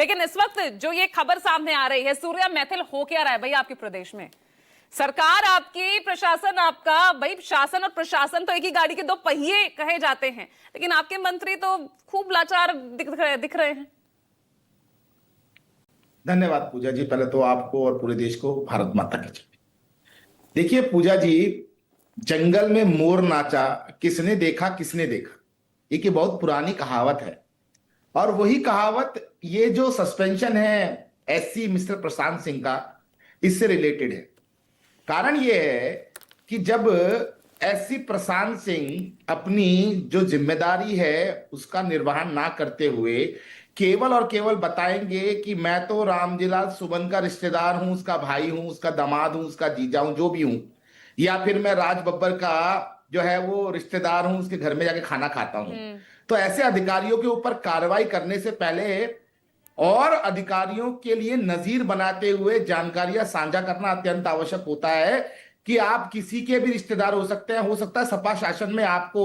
लेकिन इस वक्त जो ये खबर सामने आ रही है, सूर्या मैथिल हो क्या रहा है भाई आपके प्रदेश में? सरकार आपकी, प्रशासन आपका, भाई शासन और प्रशासन तो एक ही गाड़ी के दो पहिए कहे जाते हैं, लेकिन आपके मंत्री तो खूब लाचार दिख रहे हैं। धन्यवाद पूजा जी, पहले तो आपको और पूरे देश को भारत माता की जय। देखिए पूजा जी, जंगल में मोर नाचा किसने देखा किसने देखा, ये बहुत पुरानी कहावत है। और वही कहावत ये जो सस्पेंशन है एससी मिस्टर प्रशांत सिंह का, इससे रिलेटेड है। कारण ये है कि जब एससी प्रशांत सिंह अपनी जो जिम्मेदारी है उसका निर्वहन ना करते हुए केवल और केवल बताएंगे कि मैं तो रामजीलाल सुमन का रिश्तेदार हूं, उसका भाई हूं, उसका दामाद हूं, उसका जीजा हूं, जो भी हूं, या फिर मैं राज बब्बर का जो है वो रिश्तेदार हूं, उसके घर में जाके खाना खाता हूं, तो ऐसे अधिकारियों के ऊपर कार्रवाई करने से पहले और अधिकारियों के लिए नजीर बनाते हुए जानकारियां साझा करना अत्यंत आवश्यक होता है कि आप किसी के भी रिश्तेदार हो सकते हैं। हो सकता है सपा शासन में आपको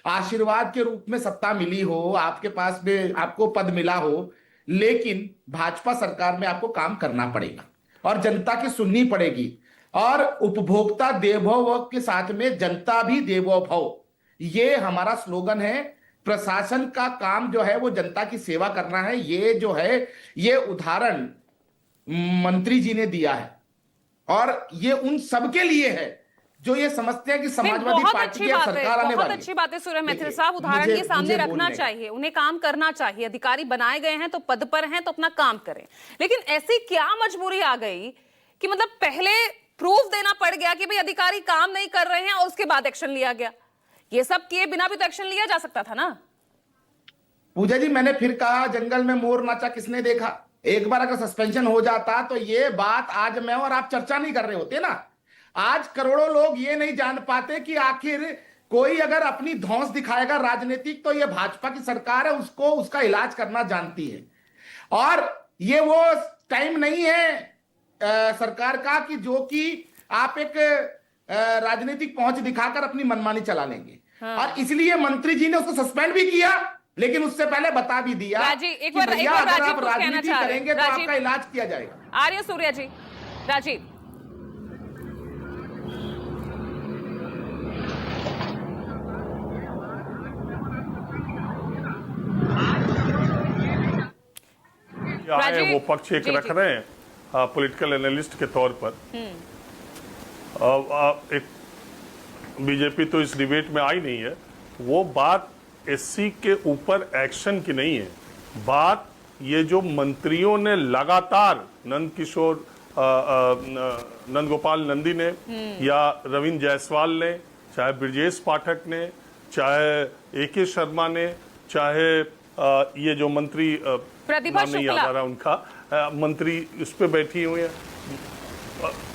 आशीर्वाद के रूप में सत्ता मिली हो, आपके पास में आपको पद मिला हो, लेकिन भाजपा सरकार में आपको काम करना पड़ेगा और जनता की सुननी पड़ेगी। और उपभोक्ता देवो भव के साथ में जनता भी देवो भव, ये हमारा स्लोगन है। प्रशासन का काम जो है वो जनता की सेवा करना है। ये जो है ये उदाहरण मंत्री जी ने दिया है और ये उन सबके लिए है जो ये समझते हैं कि समाजवादी पार्टी की सरकार आने वाली है। बहुत अच्छी बात है सूर्य मैथिल साहब, उदाहरण ये सामने रखना चाहिए, उन्हें काम करना चाहिए। अधिकारी बनाए गए हैं तो पद पर हैं तो अपना काम करें, लेकिन ऐसी क्या मजबूरी आ गई कि मतलब पहले प्रूफ देना पड़ गया कि भाई अधिकारी काम नहीं कर रहे हैं और उसके बाद एक्शन लिया गया? ये सब किए बिना भी तो एक्शन लिया जा सकता था ना। पूजा जी, मैंने फिर कहा, जंगल में मोर नाचा किसने देखा। एक बार अगर सस्पेंशन हो जाता तो ये बात आज मैं और आप चर्चा नहीं कर रहे होते ना। आज करोड़ों लोग ये नहीं जान पाते कि आखिर कोई अगर अपनी धौंस दिखाएगा राजनीतिक, तो ये भाजपा की सरकार है, उसको उसका इलाज करना जानती है। और ये वो टाइम नहीं है सरकार का कि जो कि आप एक राजनीतिक पहुंच दिखाकर अपनी मनमानी चला लेंगे। हाँ। और इसलिए मंत्री जी ने उसको सस्पेंड भी किया, लेकिन उससे पहले बता भी दिया कि भैया अगर आप राजनीति करेंगे तो आपका इलाज किया जाएगा। आर्य सूर्या जी, राजीव वो पक्ष एक रख रहे हैं पॉलिटिकल एनालिस्ट के तौर पर। एक बीजेपी तो इस डिबेट में आई नहीं है। वो बात एससी के ऊपर एक्शन की नहीं है, बात ये जो मंत्रियों ने लगातार नंदकिशोर नंदगोपाल नंदी ने या रविंद्र जायसवाल ने, चाहे ब्रजेश पाठक ने, चाहे एके शर्मा ने, चाहे ये जो मंत्री प्रतिभा नहीं याद आ रहा उनका मंत्री उस पर बैठी हुई है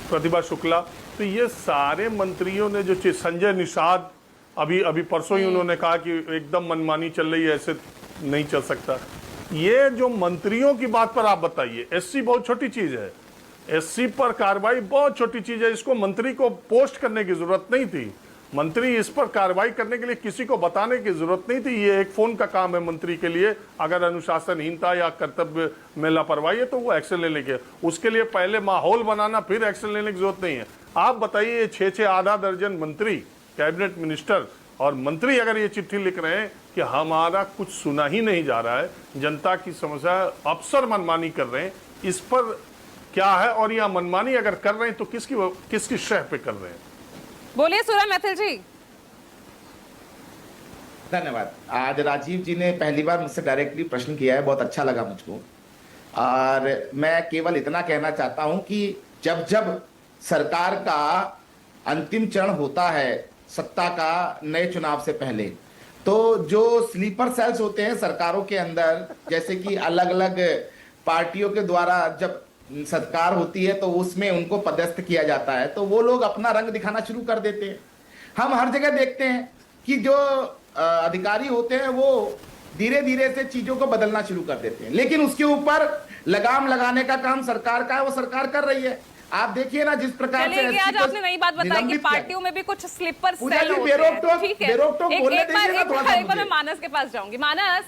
प्रतिभा शुक्ला, तो ये सारे मंत्रियों ने जो संजय निषाद अभी परसों ही उन्होंने कहा कि एकदम मनमानी चल रही है, ऐसे नहीं चल सकता। ये जो मंत्रियों की बात पर आप बताइए, एससी बहुत छोटी चीज है, एससी पर कार्रवाई बहुत छोटी चीज है, इसको मंत्री को पोस्ट करने की जरूरत नहीं थी। मंत्री इस पर कार्रवाई करने के लिए किसी को बताने की जरूरत नहीं थी। ये एक फोन का काम है मंत्री के लिए। अगर अनुशासनहीनता या कर्तव्य में लापरवाही है तो वो एक्शन लेने के, उसके लिए पहले माहौल बनाना फिर एक्शन लेने की जरूरत नहीं है। आप बताइए, 6 आधा दर्जन मंत्री, कैबिनेट मिनिस्टर और मंत्री अगर ये चिट्ठी लिख रहे हैं कि हमारा कुछ सुना ही नहीं जा रहा है, जनता की समस्या, अफसर मनमानी कर रहे हैं, इस पर क्या है? और यह मनमानी अगर कर रहे हैं तो किसकी शह पे कर रहे हैं? बोलिए सूर्य मैथिल जी। धन्यवाद। आज राजीव जी ने पहली बार मुझसे डायरेक्टली प्रश्न किया है, बहुत अच्छा लगा मुझको। और मैं केवल इतना कहना चाहता हूं कि जब जब सरकार का अंतिम चरण होता है सत्ता का नए चुनाव से पहले, तो जो स्लीपर सेल्स होते हैं सरकारों के अंदर, जैसे कि अलग अलग पार्टियों के द्वारा जब सरकार होती है तो उसमें उनको पदस्थ किया जाता है, तो वो लोग अपना रंग दिखाना शुरू कर देते हैं। हम हर जगह देखते हैं कि जो अधिकारी होते हैं वो धीरे धीरे से चीजों को बदलना शुरू कर देते हैं, लेकिन उसके ऊपर लगाम लगाने का काम सरकार का है, वो सरकार कर रही है। आप देखिए ना जिस प्रकार से आज आपने नई बात बताई कि पार्टियों में भी कुछ स्लीपर सेल होते हैं। ठीक है, एक बार मैं मानस के पास जाऊंगी। मानस,